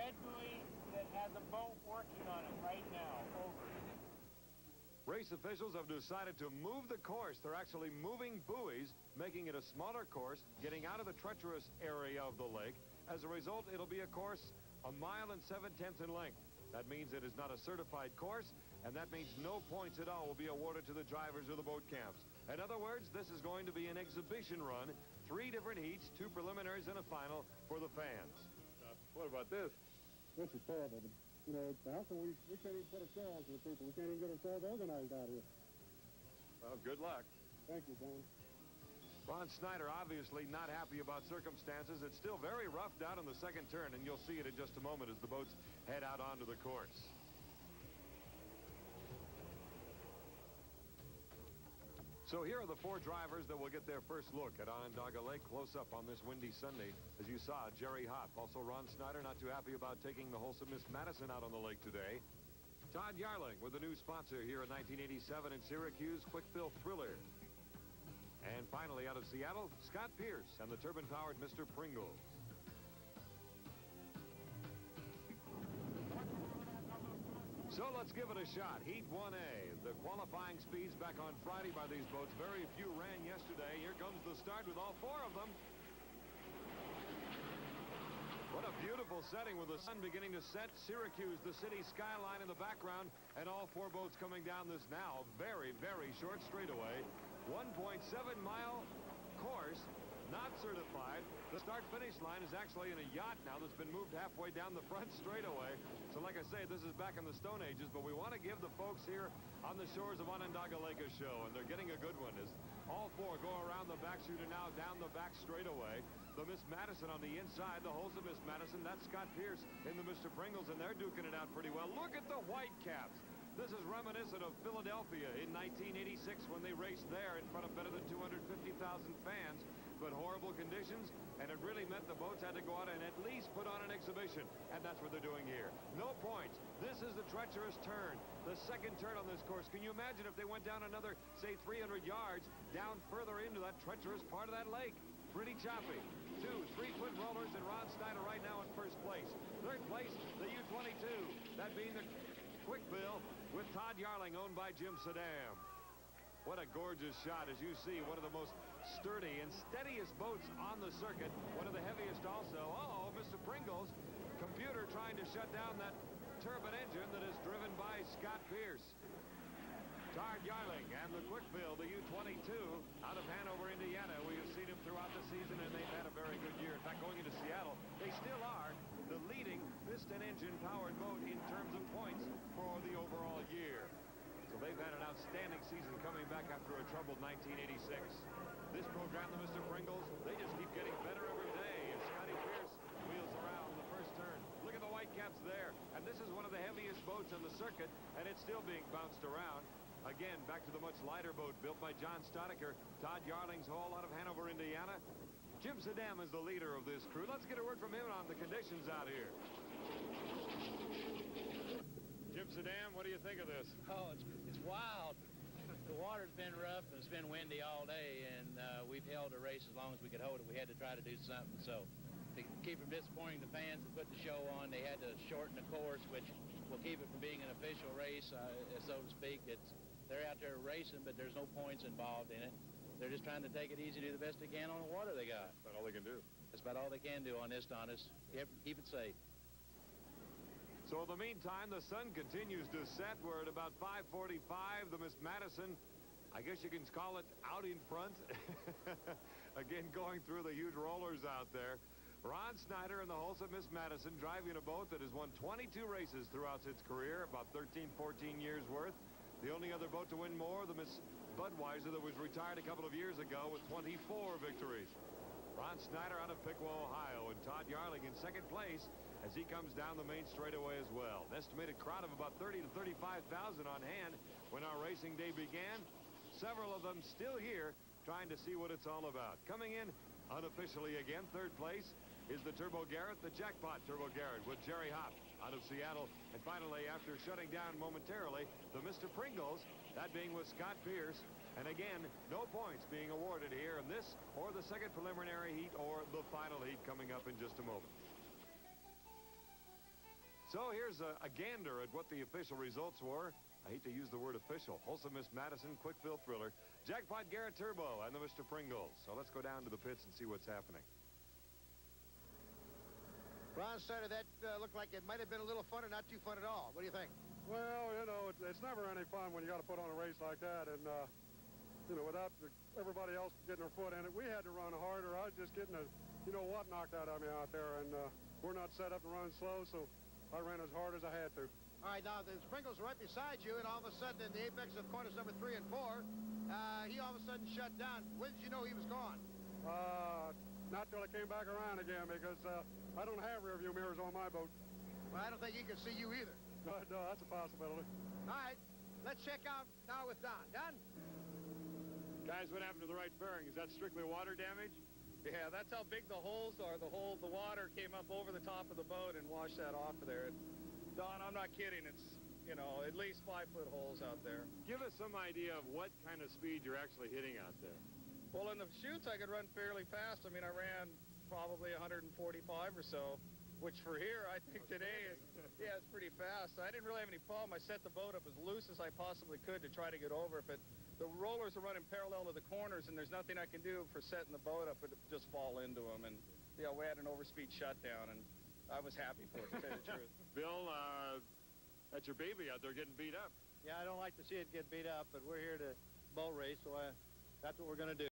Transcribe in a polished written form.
red buoy that has a boat working on it right now. Over. Race officials have decided to move the course. They're actually moving buoys, making it a smaller course, getting out of the treacherous area of the lake. As a result, it'll be a course 1 mile and 7/10 in length. That means it is not a certified course, and that means no points at all will be awarded to the drivers of the boat camps. In other words, this is going to be an exhibition run, 3 different heats, 2 preliminaries and a final for the fans. What about this? This is terrible. You know, how can we can't even put a show on for the people. We can't even get ourselves organized out here. Well, good luck. Thank you, Don. Ron Snyder obviously not happy about circumstances. It's still very roughed out on the second turn, and you'll see it in just a moment as the boats head out onto the course. So here are the 4 drivers that will get their first look at Onondaga Lake close up on this windy Sunday. As you saw, Jerry Hopp, also Ron Snyder, not too happy about taking the wholesome Miss Madison out on the lake today. Todd Yarling with a new sponsor here in 1987 in Syracuse, Quick Fill Thriller. And finally out of Seattle, Scott Pierce and the turbine-powered Mr. Pringles. So let's give it a shot. Heat 1A. The qualifying speeds back on Friday by these boats. Very few ran yesterday. Here comes the start with all 4 of them. What a beautiful setting with the sun beginning to set. Syracuse, the city skyline in the background, and all 4 boats coming down this now very, very short straightaway. 1.7-mile course, not certified. The start-finish line is actually in a yacht now that's been moved halfway down the front straightaway. So like I say, this is back in the Stone Ages, but we want to give the folks here on the shores of Onondaga Lake a show, and they're getting a good one as all 4 go around the back shooter now down the back straightaway. The Miss Madison on the inside, the wholesome Miss Madison. That's Scott Pierce in the Mr. Pringles, and they're duking it out pretty well. Look at the white caps. This is reminiscent of Philadelphia in 1986 when they raced there in front of better than 250,000 fans. But horrible conditions, and it really meant the boats had to go out and at least put on an exhibition, and that's what they're doing here. No points. This is the treacherous turn, the second turn on this course. Can you imagine if they went down another, say, 300 yards down further into that treacherous part of that lake? Pretty choppy. 2 3-foot rollers, and Ron Snyder right now in first place. Third place, the U-22. That being the Quick Bill with Todd Yarling, owned by Jim Saddam. What a gorgeous shot. As you see, one of the most sturdy and steadiest boats on the circuit. One of the heaviest also. Uh-oh, Mr. Pringles. Computer trying to shut down that turbine engine that is driven by Scott Pierce. Todd Yarling and the Quick Bill, the U-22, out of Hanover, Indiana. We have seen him throughout the season, and they've had a very good year. In fact, going into Seattle, they still are the leading piston engine-powered boat in terms of points for the overall year. So they've had an outstanding season coming back after a troubled 1986. This program, the Mr. Pringles, they just keep getting better every day as Scotty Pierce wheels around the first turn. Look at the white caps there. And this is one of the heaviest boats on the circuit, and it's still being bounced around. Again, back to the much lighter boat built by John Stoddicker. Todd Yarling's haul out of Hanover, Indiana. Jim Saddam is the leader of this crew. Let's get a word from him on the conditions out here. Jim Saddam, what do you think of this? Oh, it's wild. The water's been rough and it's been windy all day, and we've held a race as long as we could hold it. We had to try to do something. So to keep from disappointing the fans and put the show on, they had to shorten the course, which will keep it from being an official race, so to speak. They're out there racing, but there's no points involved in it. They're just trying to take it easy, do the best they can on the water they got. That's all they can do. That's about all they can do on this, Thomas. Keep it safe. So in the meantime, the sun continues to set. We're at about 5:45. The Miss Madison, I guess you can call it out in front. Again, going through the huge rollers out there. Ron Snyder and the wholesome Miss Madison driving a boat that has won 22 races throughout its career, about 13, 14 years worth. The only other boat to win more, the Miss Budweiser, that was retired a couple of years ago with 24 victories. Ron Snyder out of Piqua, Ohio, and Todd Yarling in second place as he comes down the main straightaway as well. An estimated crowd of about 30 to 35,000 on hand when our racing day began. Several of them still here trying to see what it's all about. Coming in unofficially again, third place is the Turbo Garrett, the Jackpot Turbo Garrett with Jerry Hopp out of Seattle. And finally, after shutting down momentarily, the Mr. Pringles, that being with Scott Pierce. And again, no points being awarded here in this or the second preliminary heat or the final heat coming up in just a moment. So here's a gander at what the official results were. I hate to use the word official. Wholesome Miss Madison, quick fill thriller, Jackpot Garrett Turbo, and the Mr. Pringles. So let's go down to the pits and see what's happening. Ron Sutter, that looked like it might have been a little fun or not too fun at all. What do you think? Well, you know, it's never any fun when you got to put on a race like that, and you know, without everybody else getting their foot in it, we had to run harder. I was just getting you know what, knocked out of me out there, and we're not set up to run slow, so I ran as hard as I had to. All right, now the Sprinkles are right beside you, and all of a sudden in the apex of corners number 3 and 4, he all of a sudden shut down. When did you know he was gone? Not till I came back around again, because I don't have rear view mirrors on my boat. Well, I don't think he can see you either. No, that's a possibility. All right, let's check out now with Don. Don? Guys, what happened to the right fairing? Is that strictly water damage? Yeah, that's how big the holes are. The water came up over the top of the boat and washed that off of there. Don, I'm not kidding. It's, you know, at least 5-foot holes out there. Give us some idea of what kind of speed you're actually hitting out there. Well, in the chutes, I could run fairly fast. I mean, I ran probably 145 or so, which for here, I think today is, yeah, it's pretty fast. I didn't really have any problem. I set the boat up as loose as I possibly could to try to get over it, but the rollers are running parallel to the corners, and there's nothing I can do for setting the boat up, but just fall into them. And, you know, we had an overspeed shutdown, and I was happy for it, to tell you the truth. Bill, that's your baby out there getting beat up. Yeah, I don't like to see it get beat up, but we're here to boat race, so that's what we're going to do.